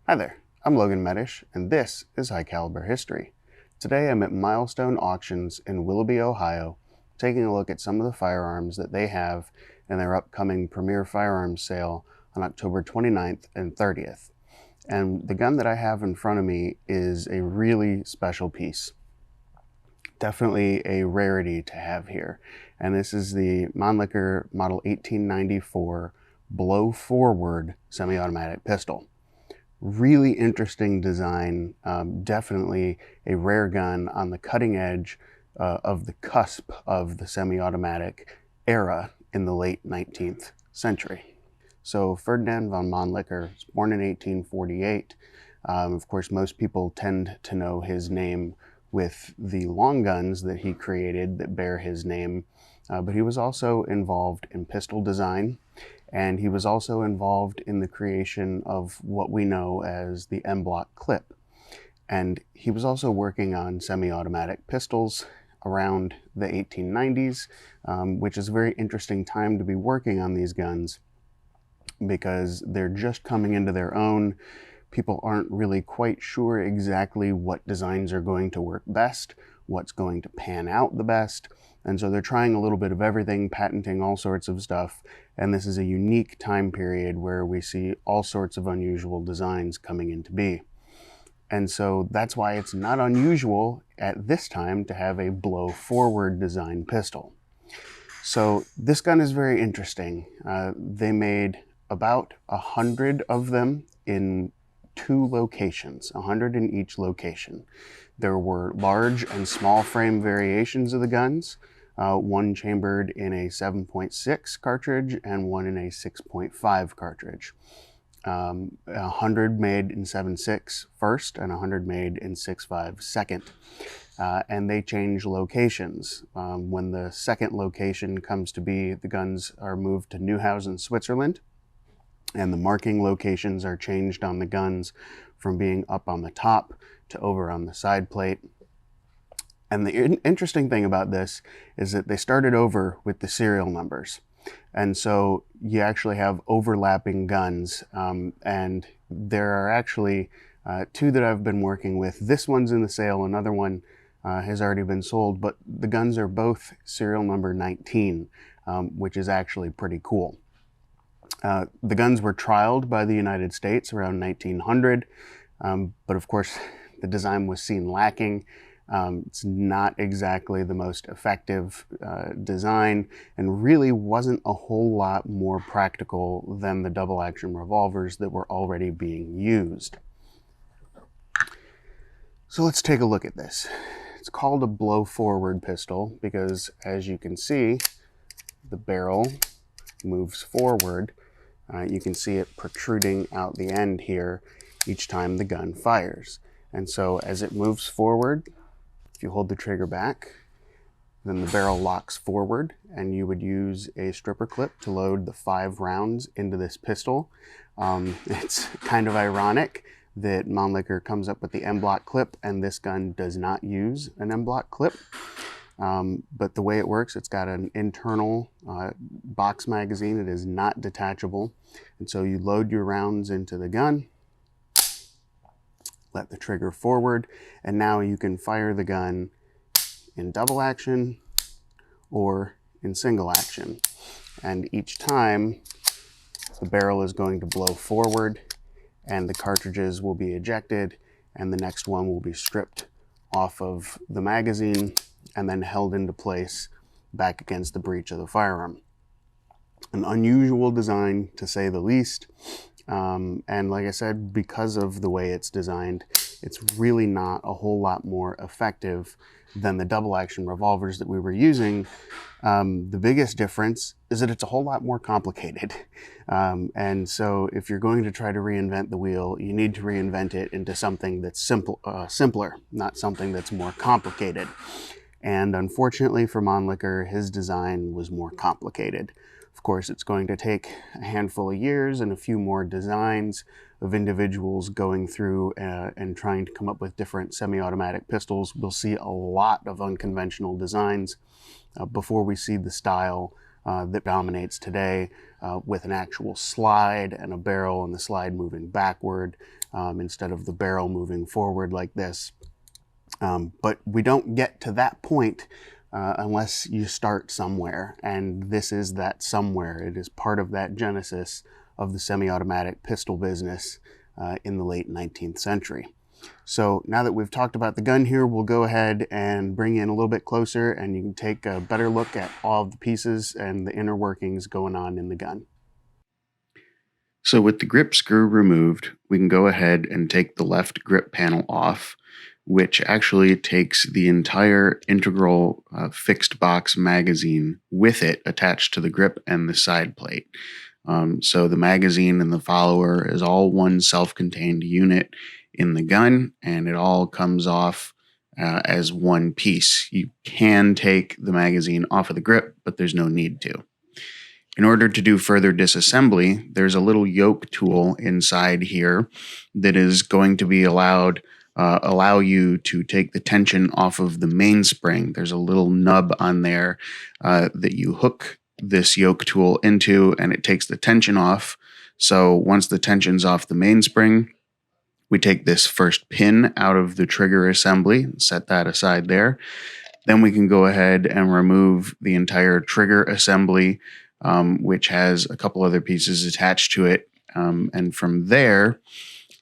Hi there, I'm Logan Medish, and this is High Caliber History. Today I'm at Milestone Auctions in Willoughby, Ohio, taking a look at some of the firearms that they have in their upcoming Premier Firearms Sale on October 29th and 30th. And the gun that I have in front of me is a really special piece. Definitely a rarity to have here. And this is the Mannlicher Model 1894 blow forward semi-automatic pistol. Really interesting design, definitely a rare gun on the cutting edge of the cusp of the semi-automatic era in the late 19th century. So Ferdinand von Mannlicher was born in 1848. Of course, most people tend to know his name with the long guns that he created that bear his name, but he was also involved in pistol design, and he was also involved in the creation of what we know as the M-block clip. And he was also working on semi-automatic pistols around the 1890s, which is a very interesting time to be working on these guns because they're just coming into their own. People aren't really quite sure exactly what designs are going to work best, what's going to pan out the best, and so they're trying a little bit of everything, patenting all sorts of stuff, and this is a unique time period where we see all sorts of unusual designs coming into be. And so that's why it's not unusual at this time to have a blow-forward design pistol. So this gun is very interesting. They made about 100 of them in 2 locations, 100 in each location. There were large and small frame variations of the guns, one chambered in a 7.6 cartridge and one in a 6.5 cartridge. 100 made in 7.6 first and 100 made in 6.5 second. And they change locations. When the second location comes to be, the guns are moved to Neuhausen, Switzerland, and the marking locations are changed on the guns from being up on the top to over on the side plate. And the interesting thing about this is that they started over with the serial numbers. And so you actually have overlapping guns, and there are actually 2 that I've been working with. This one's in the sale, another one has already been sold, but the guns are both serial number 19, which is actually pretty cool. The guns were trialed by the United States around 1900, but of course the design was seen lacking. It's not exactly the most effective design, and really wasn't a whole lot more practical than the double-action revolvers that were already being used. So let's take a look at this. It's called a blow-forward pistol because, as you can see, the barrel moves forward. You can see it protruding out the end here each time the gun fires. And so as it moves forward, if you hold the trigger back, then the barrel locks forward, and you would use a stripper clip to load the 5 rounds into this pistol. It's kind of ironic that Mannlicher comes up with the M-block clip and this gun does not use an M-block clip. But the way it works, it's got an internal box magazine. It is not detachable. And so you load your rounds into the gun, let the trigger forward, and now you can fire the gun in double action or in single action. And each time the barrel is going to blow forward and the cartridges will be ejected, and the next one will be stripped off of the magazine and then held into place back against the breech of the firearm. An unusual design, to say the least. And like I said, because of the way it's designed, it's really not a whole lot more effective than the double action revolvers that we were using. The biggest difference is that it's a whole lot more complicated. And so if you're going to try to reinvent the wheel, you need to reinvent it into something that's simpler, not something that's more complicated. And unfortunately for Mannlicher, his design was more complicated. Of course, it's going to take a handful of years and a few more designs of individuals going through and trying to come up with different semi-automatic pistols. We'll see a lot of unconventional designs before we see the style that dominates today. with an actual slide and a barrel, and the slide moving backward instead of the barrel moving forward like this. But we don't get to that point unless you start somewhere, and this is that somewhere. It is part of that genesis of the semi-automatic pistol business in the late 19th century. So now that we've talked about the gun here, we'll go ahead and bring in a little bit closer, and you can take a better look at all of the pieces and the inner workings going on in the gun. So with the grip screw removed, we can go ahead and take the left grip panel off, which actually takes the entire integral fixed box magazine with it attached to the grip and the side plate. So the magazine and the follower is all one self-contained unit in the gun, and it all comes off as one piece. You can take the magazine off of the grip, but there's no need to. In order to do further disassembly, there's a little yoke tool inside here that is going to be allow you to take the tension off of the mainspring. There's a little nub on there that you hook this yoke tool into, and it takes the tension off. So once the tension's off the mainspring, we take this first pin out of the trigger assembly and set that aside there. Then we can go ahead and remove the entire trigger assembly, which has a couple other pieces attached to it. And from there,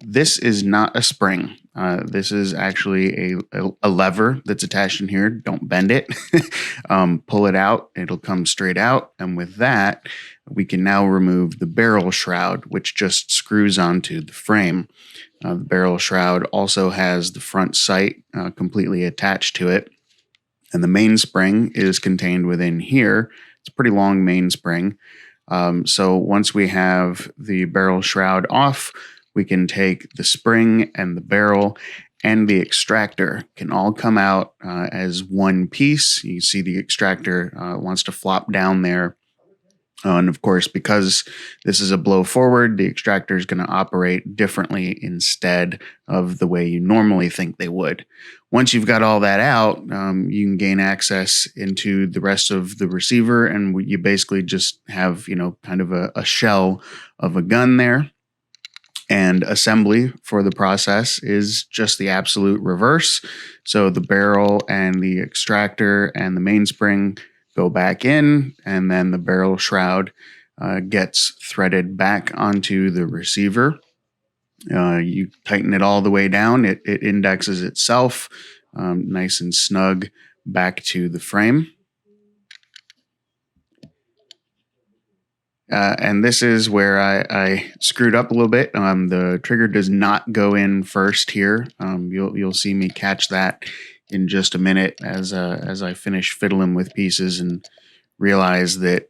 this is not a spring. This is actually a lever that's attached in here. Don't bend it. Pull it out. It'll come straight out. And with that, we can now remove the barrel shroud, which just screws onto the frame. The barrel shroud also has the front sight completely attached to it. And the mainspring is contained within here. It's a pretty long mainspring. So once we have the barrel shroud off, we can take the spring and the barrel and the extractor can all come out as one piece. You see the extractor wants to flop down there. And of course, because this is a blow forward, the extractor is going to operate differently instead of the way you normally think they would. Once you've got all that out, you can gain access into the rest of the receiver, and you basically just have, kind of a shell of a gun there. And assembly for the process is just the absolute reverse. So the barrel and the extractor and the mainspring go back in, and then the barrel shroud gets threaded back onto the receiver. You tighten it all the way down. It indexes itself nice and snug back to the frame. And this is where I screwed up a little bit. The trigger does not go in first here. You'll see me catch that in just a minute as I finish fiddling with pieces and realize that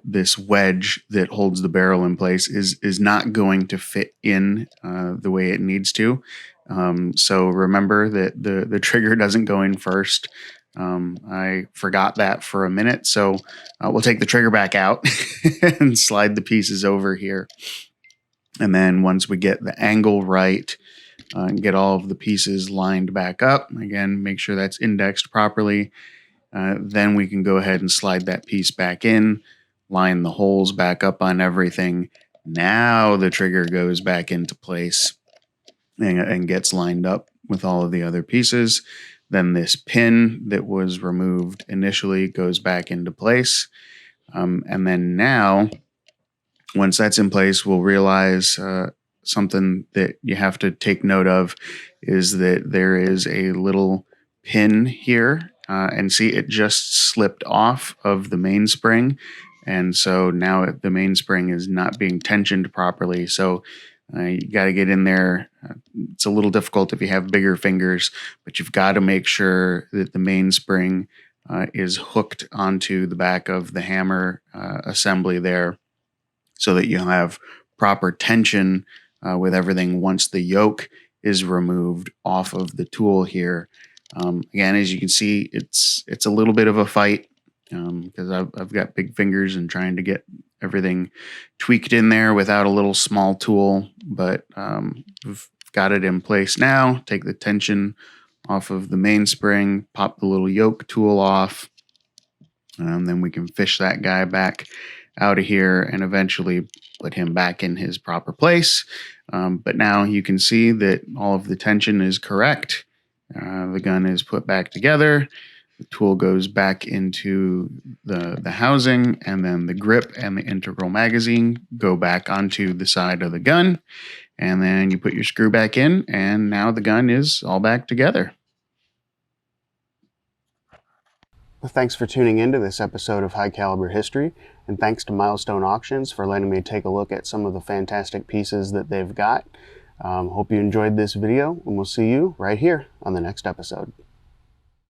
this wedge that holds the barrel in place is not going to fit in the way it needs to. So remember that the trigger doesn't go in first. I forgot that for a minute, so we'll take the trigger back out and slide the pieces over here. And then once we get the angle right, and get all of the pieces lined back up, again, make sure that's indexed properly. Then we can go ahead and slide that piece back in, line the holes back up on everything. Now the trigger goes back into place and gets lined up with all of the other pieces. Then this pin that was removed initially goes back into place. And then now, once that's in place, we'll realize something that you have to take note of is that there is a little pin here. And see, it just slipped off of the mainspring. And so now the mainspring is not being tensioned properly. So you got to get in there. It's a little difficult if you have bigger fingers, but you've got to make sure that the mainspring is hooked onto the back of the hammer assembly there so that you'll have proper tension with everything once the yoke is removed off of the tool here. Again, as you can see, it's a little bit of a fight because I've got big fingers and trying to get everything tweaked in there without a little small tool, but we've got it in place now. Take the tension off of the mainspring, pop the little yoke tool off, and then we can fish that guy back out of here and eventually put him back in his proper place. But now you can see that all of the tension is correct. The gun is put back together. The tool goes back into the housing, and then the grip and the integral magazine go back onto the side of the gun. And then you put your screw back in, and now the gun is all back together. Thanks for tuning into this episode of High Caliber History, and thanks to Milestone Auctions for letting me take a look at some of the fantastic pieces that they've got. Hope you enjoyed this video, and we'll see you right here on the next episode.